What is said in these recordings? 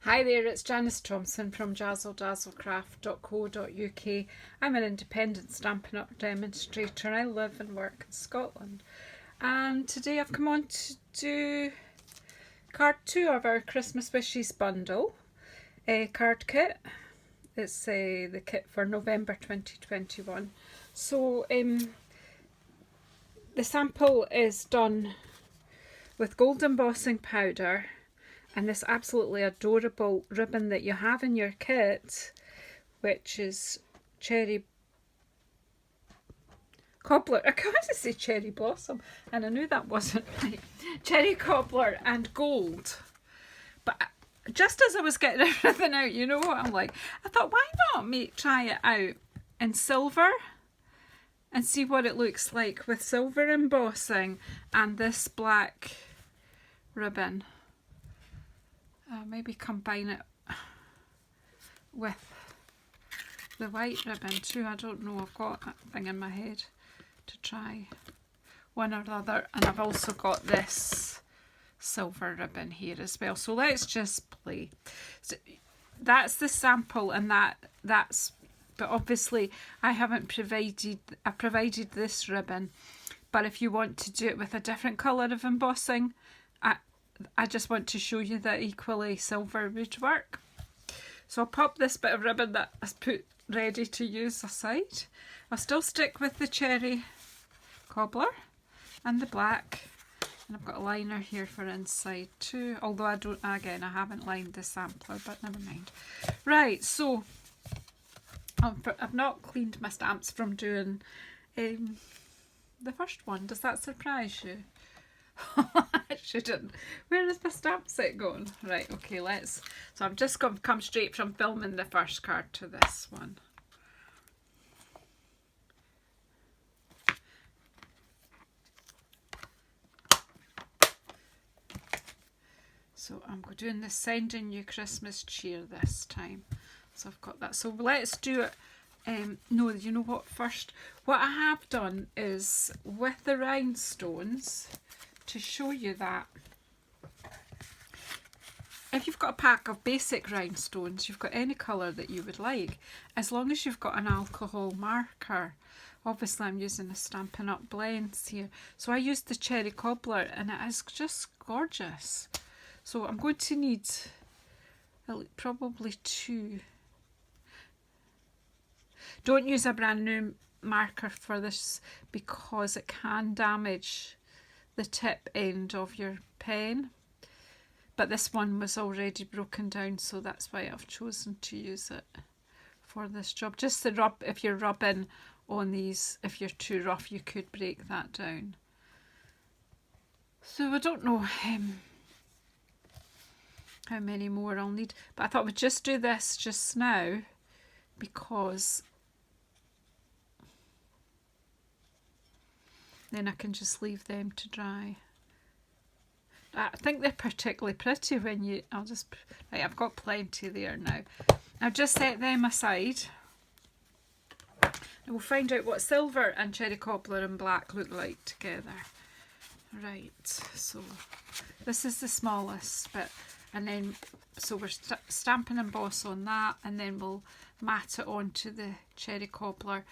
Hi there, it's Janice Thompson from JazzleDazzleCraft.co.uk. I'm an independent Stampin' Up! Demonstrator and I live and work in Scotland. And today I've come on to do card 2 of our Christmas Wishes bundle card kit. It's the kit for November 2021. So the sample is done with gold embossing powder and this absolutely adorable ribbon that you have in your kit, which is cherry cobbler. I can't say cherry blossom, and I knew that wasn't right. Cherry cobbler and gold. But just as I was getting everything out, you know what I'm like? I thought, why not try it out in silver and see what it looks like with silver embossing and this black ribbon. Maybe combine it with the white ribbon too. I don't know, I've got that thing in my head to try one or the other, and I've also got this silver ribbon here as well. So let's just play. So that's the sample, and that's but obviously I provided this ribbon, but if you want to do it with a different colour of embossing, I just want to show you that equally silver would work. So I'll pop this bit of ribbon that I've put ready to use aside. I'll still stick with the cherry cobbler and the black, and I've got a liner here for inside too, although I haven't lined the sampler, but never mind. Right, so I've not cleaned my stamps from doing the first one. Does that surprise you? I shouldn't. Where is my stamp set going? Right, okay, so I'm just going to come straight from filming the first card to this one. So I'm doing the Sending You Christmas Cheer this time. So I've got that. So let's do it. No, you know what? First, what I have done is with the rhinestones, to show you that if you've got a pack of basic rhinestones, you've got any colour that you would like, as long as you've got an alcohol marker. Obviously I'm using a Stampin' Up! Blends here, so I used the cherry cobbler and it is just gorgeous. So I'm going to need probably 2. Don't use a brand new marker for this because it can damage the tip end of your pen, but this one was already broken down, so that's why I've chosen to use it for this job. Just to rub, if you're rubbing on these, if you're too rough, you could break that down. So I don't know how many more I'll need, but I thought we'd just do this just now because then I can just leave them to dry. I think they're particularly pretty when right, I've got plenty there now. I'll just set them aside and we'll find out what silver and cherry cobbler and black look like together. Right, so this is the smallest bit, and then so we're stamping emboss on that, and then we'll mat it onto the cherry cobbler,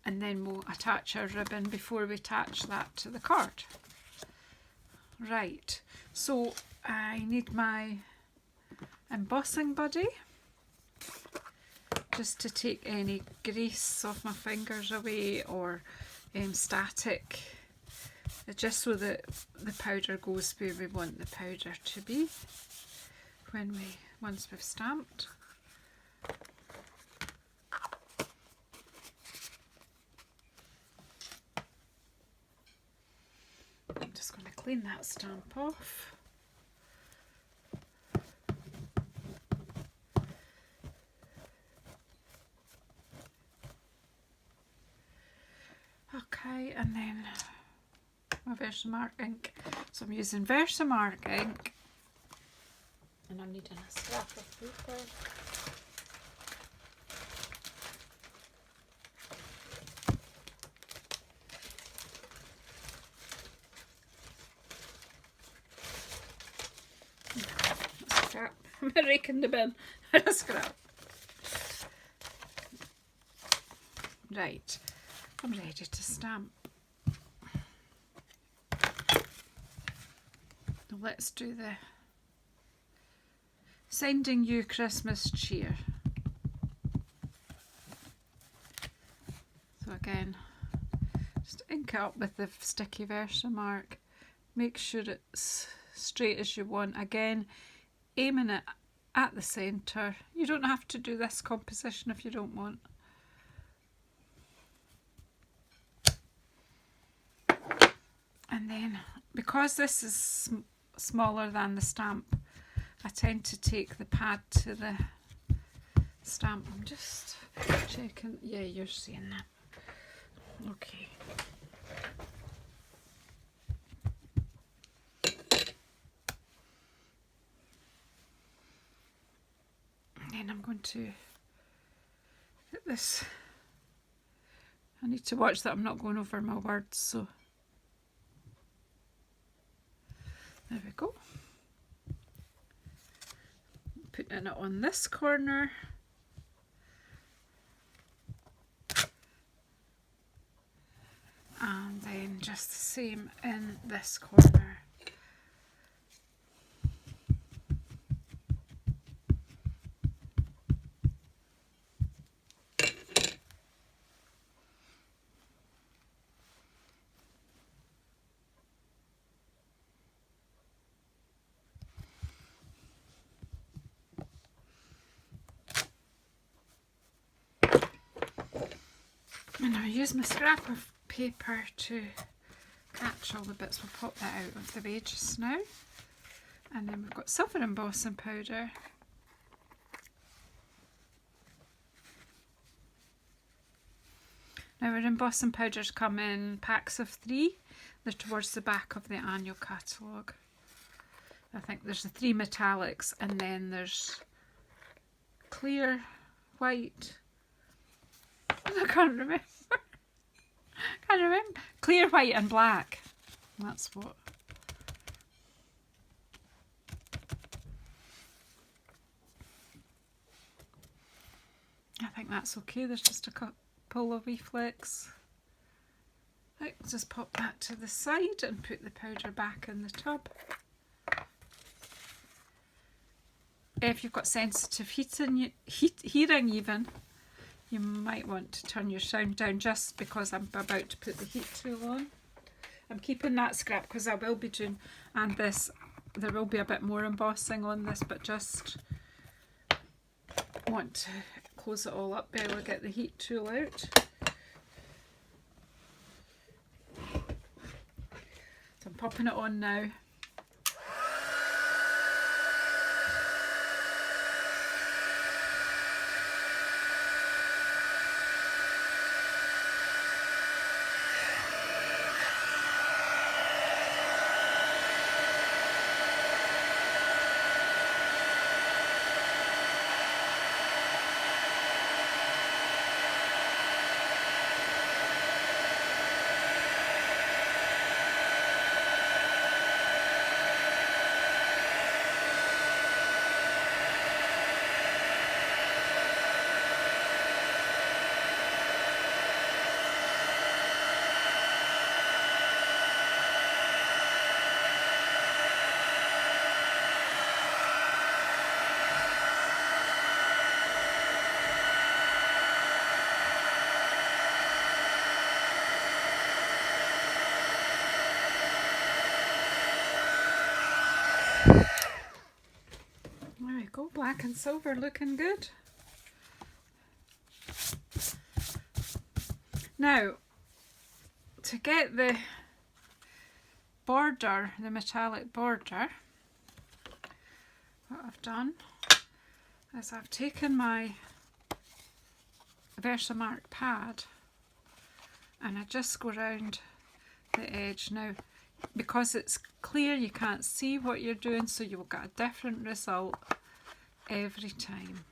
and then we'll attach our ribbon before we attach that to the card. Right, so I need my embossing buddy just to take any grease off my fingers away or static, just so that the powder goes where we want the powder to be once we've stamped. I'm just going to clean that stamp off. Okay, and then my Versamark ink. So I'm using Versamark ink, and I'm needing a scrap of paper. Scrap. I'm raking the bin. A scrap. Right, I'm ready to stamp. Now let's do the sending you Christmas cheer. So again, just ink it up with the sticky Versamark. Make sure it's straight as you want. Again, aiming it at the centre. You don't have to do this composition if you don't want. And then, because this is smaller than the stamp, I tend to take the pad to the stamp. I'm just checking. Yeah, you're seeing that. Okay. And then I'm going to hit this. I need to watch that I'm not going over my words, so there we go. Putting it on this corner. And then just the same in this corner. And I'll use my scrap of paper to catch all the bits. We'll pop that out of the way just now. And then we've got silver embossing powder. Now our embossing powders come in packs of 3. They're towards the back of the annual catalogue. I think there's the 3 metallics and then there's clear, white, I can't remember. Clear, white and black. That's what. I think that's okay. There's just a couple of wee flecks. Right, just pop that to the side and put the powder back in the tub. If you've got sensitive hearing even, you might want to turn your sound down just because I'm about to put the heat tool on. I'm keeping that scrap because I will be doing, and this, there will be a bit more embossing on this, but just want to close it all up. Bella, get the heat tool out. So I'm popping it on now. There we go, black and silver looking good. Now, to get the border, the metallic border, what I've done is I've taken my Versamark pad and I just go around the edge. Now, because it's clear, you can't see what you're doing, so you'll get a different result every time.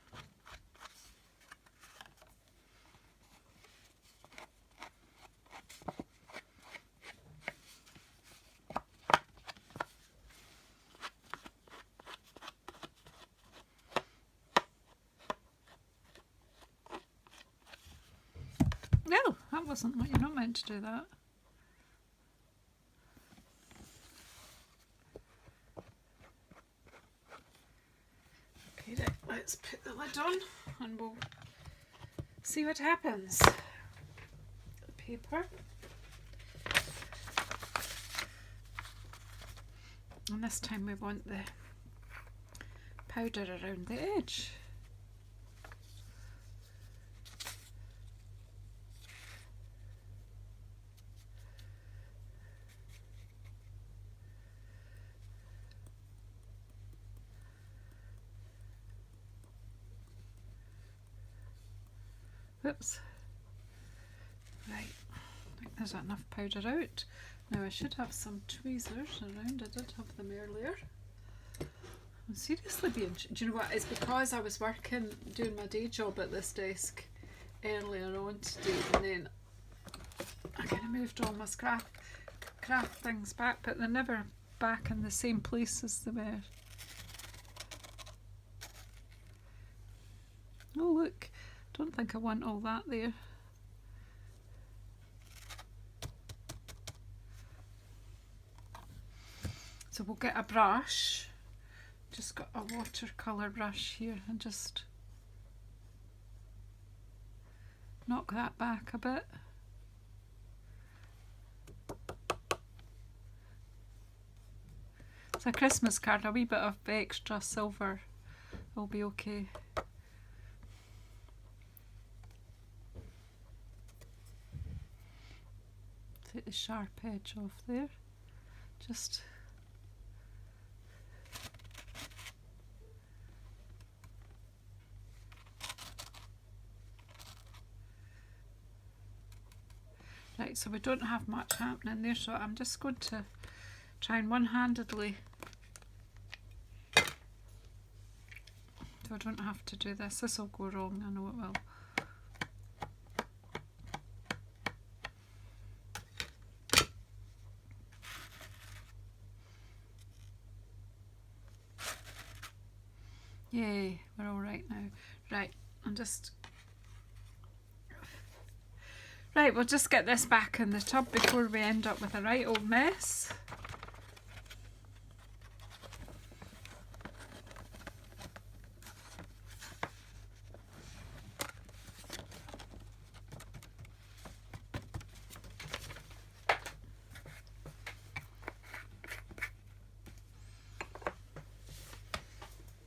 No, that wasn't what you're not meant to do that. Okay, right, let's put the lid on and we'll see what happens. The paper. And this time we want the powder around the edge. Oops. Right, I think there's enough powder out. Now I should have some tweezers around. I did have them earlier. I'm seriously being... Do you know what? It's because I was working, doing my day job at this desk earlier on today, and then I kind of moved all my craft things back, but they're never back in the same place as they were. Oh look, don't think I want all that there. So we'll get a brush, just got a watercolour brush here, and just knock that back a bit. It's a Christmas card, a wee bit of extra silver will be okay. Take the sharp edge off there, just right, so we don't have much happening there, so I'm just going to try and one-handedly, so I don't have to do this. This will go wrong, I know it will. Yay, we're all right now. Right, I'm just... Right, we'll just get this back in the tub before we end up with a right old mess.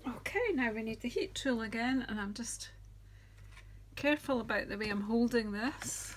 Okay, now we need the heat tool again, and I'm just careful about the way I'm holding this.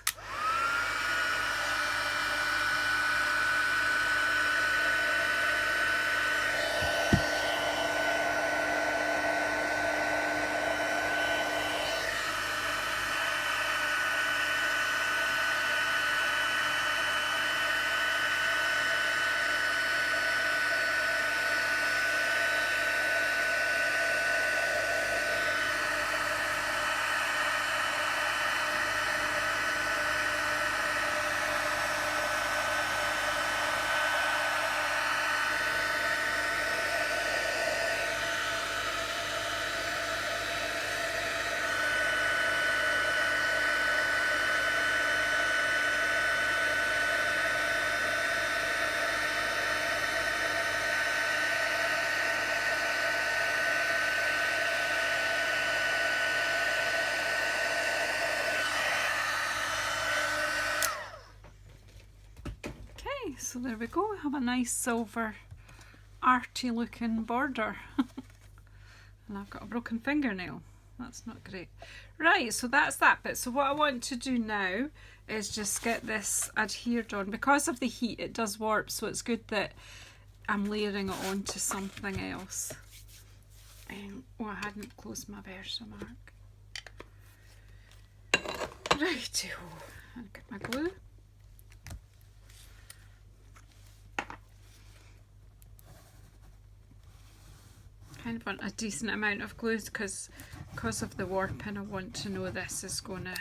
So there we go, we have a nice silver arty looking border. And I've got a broken fingernail, that's not great. Right, so that's that bit. So what I want to do now is just get this adhered on. Because of the heat it does warp, so it's good that I'm layering it onto something else. Oh, I hadn't closed my Versamark. Righty-o, I'll get my glue. Kind of want a decent amount of glue because of the warping I want to know this is going to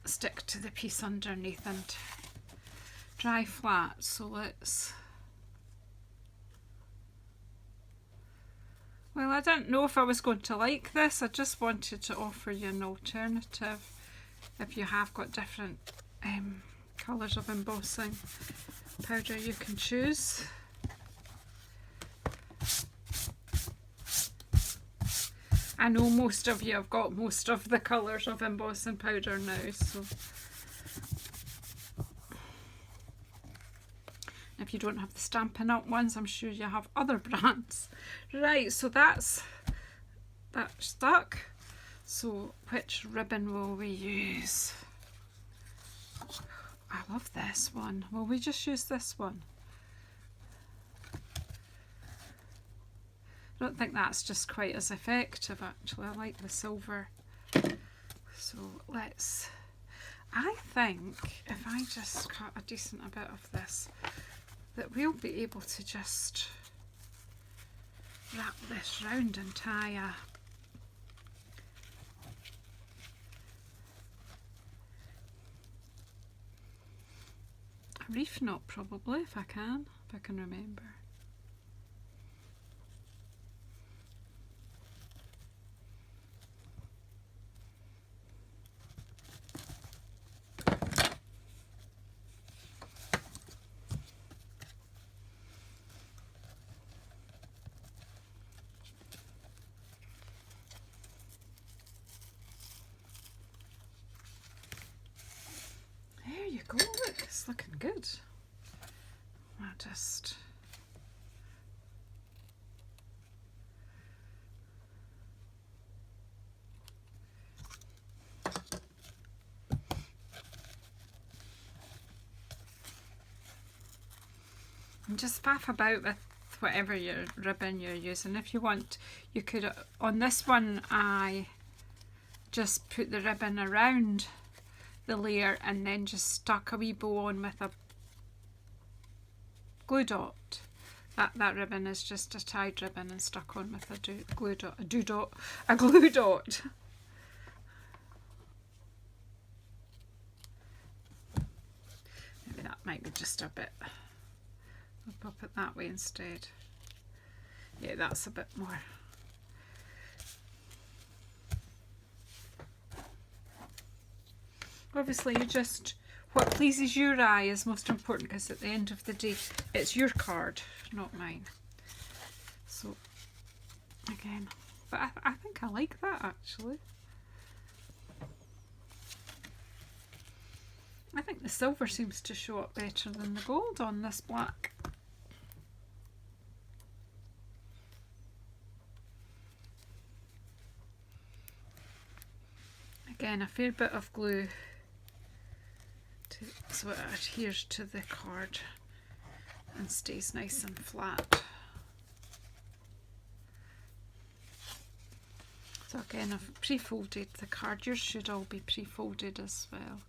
stick to the piece underneath and dry flat. So let's... Well, I didn't know if I was going to like this. I just wanted to offer you an alternative. if you have got different colours of embossing powder you can choose. I know most of you have got most of the colours of embossing powder now, so if you don't have the Stampin' Up ones, I'm sure you have other brands. Right, so that's stuck. So which ribbon will we use? I love this one. Will we just use this one? I don't think that's just quite as effective actually. I like the silver. So let's, I think if I just cut a decent bit of this, that we'll be able to just wrap this round and tie a reef knot probably, if I can remember. There you go, look, it's looking good. I'll just faff about with whatever your ribbon you're using. If you want, you could, on this one I just put the ribbon around the layer and then just stuck a wee bow on with a glue dot. That ribbon is just a tied ribbon and stuck on with a glue dot. Maybe that might be just a bit. I'll pop it that way instead. Yeah, that's a bit more. Obviously, you just, what pleases your eye is most important, because at the end of the day, it's your card, not mine. So, again, but I think I like that actually. I think the silver seems to show up better than the gold on this black. Again, a fair bit of glue so it adheres to the card and stays nice and flat. So again, I've pre-folded the card. Yours should all be pre-folded as well.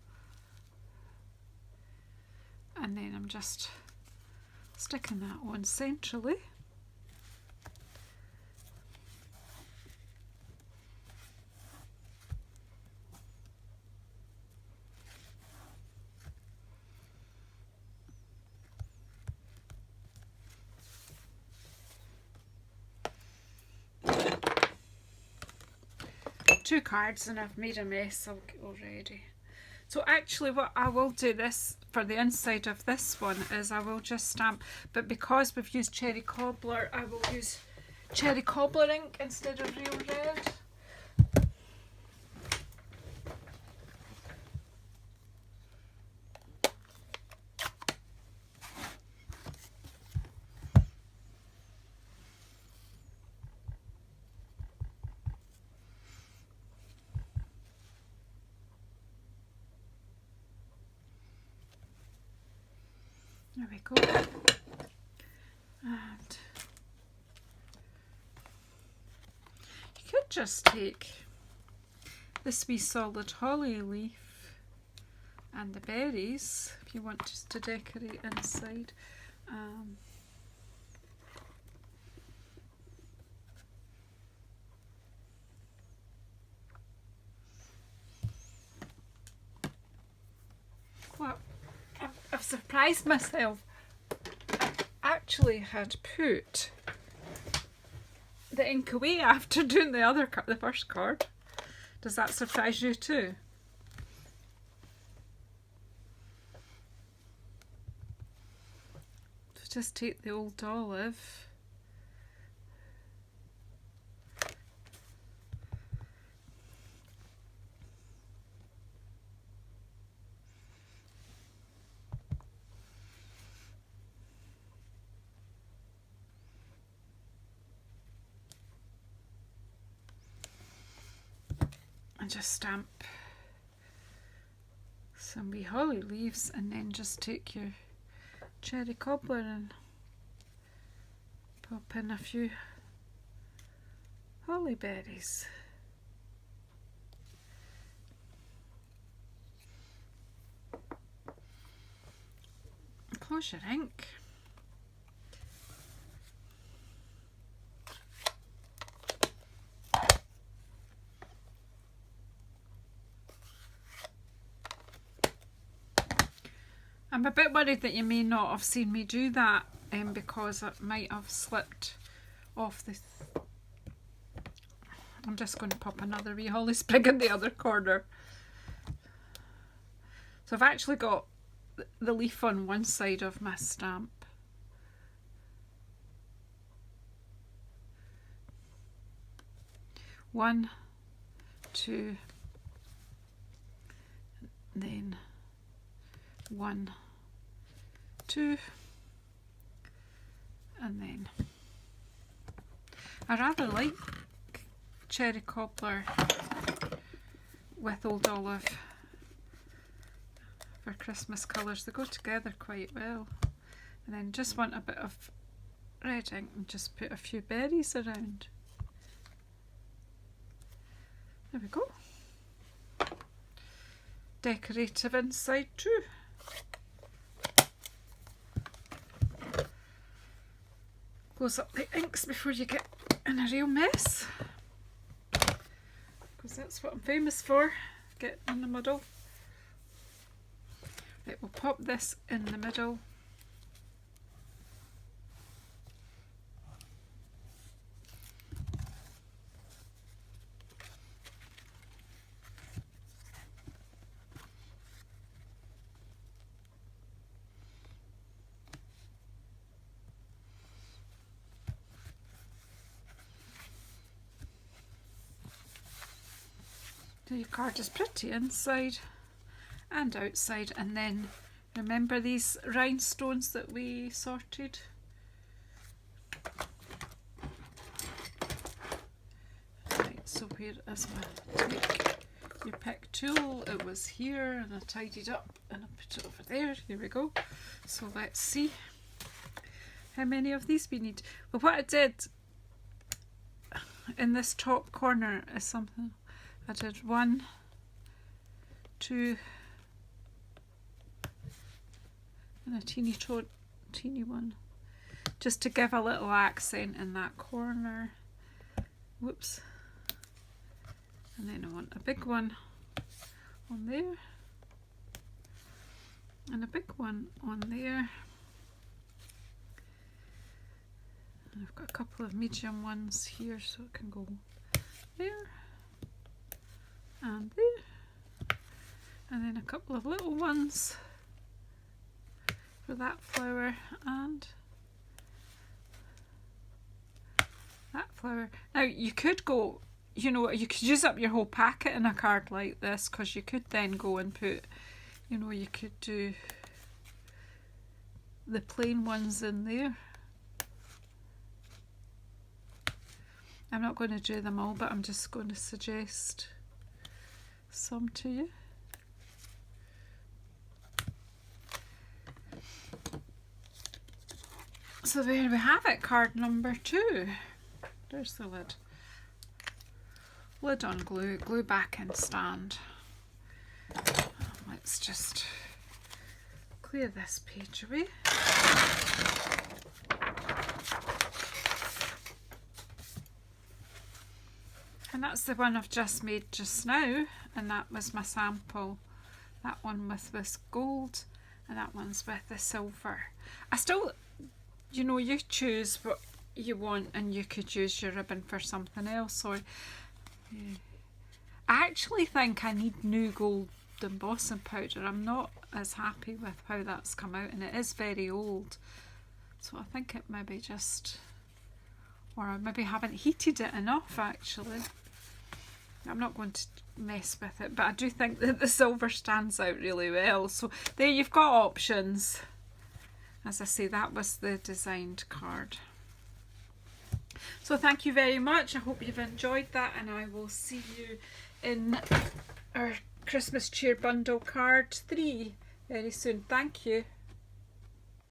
And then I'm just sticking that on centrally. Two cards and I've made a mess already. So actually what I will do this for the inside of this one is I will just stamp, but because we've used cherry cobbler, I will use cherry cobbler ink instead of real red. There we go. And you could just take this wee solid holly leaf and the berries if you want just to decorate inside. Well, I've surprised myself. I actually had put the ink away after doing the first card. Does that surprise you too? just take the old olive and just stamp some wee holly leaves, and then just take your cherry cobbler and pop in a few holly berries. Close your ink. I'm a bit worried that you may not have seen me do that because it might have slipped off the... I'm just going to pop another wee holly sprig in the other corner. So I've actually got the leaf on one side of my stamp. One, two, then one, two, and then I rather like cherry cobbler with old olive for Christmas colours. They go together quite well. And then just want a bit of red ink and just put a few berries around. There we go. Decorative inside too. Close up the inks before you get in a real mess, because that's what I'm famous for, getting in the middle. Right, we'll pop this in the middle. So your card is pretty inside and outside, and then remember these rhinestones that we sorted? Right, so where is my take your pick tool? It was here and I tidied up and I put it over there. Here we go. So let's see how many of these we need. Well, what I did in this top corner is something. I did 1, 2, and a teeny one, just to give a little accent in that corner. Whoops. And then I want a big one on there, and a big one on there. And I've got a couple of medium ones here, so it can go there and there, and then a couple of little ones for that flower and that flower. Now you could go, you know, you could use up your whole packet in a card like this, because you could then go and put, you know, you could do the plain ones in there. I'm not going to do them all, but I'm just going to suggest some to you. So there we have it, card number 2. There's the lid. Lid on glue, glue back in stand. Let's just clear this page away. And that's the one I've just made just now, and that was my sample. That one with this gold, and that one's with the silver. I still, you know, you choose what you want, and you could use your ribbon for something else. Or I actually think I need new gold embossing powder. I'm not as happy with how that's come out, and it is very old. So I think it maybe just, or I maybe haven't heated it enough actually. I'm not going to mess with it, but I do think that the silver stands out really well. So there you've got options. As I say, that was the designed card. So thank you very much. I hope you've enjoyed that, and I will see you in our Christmas cheer bundle card 3 very soon. Thank you.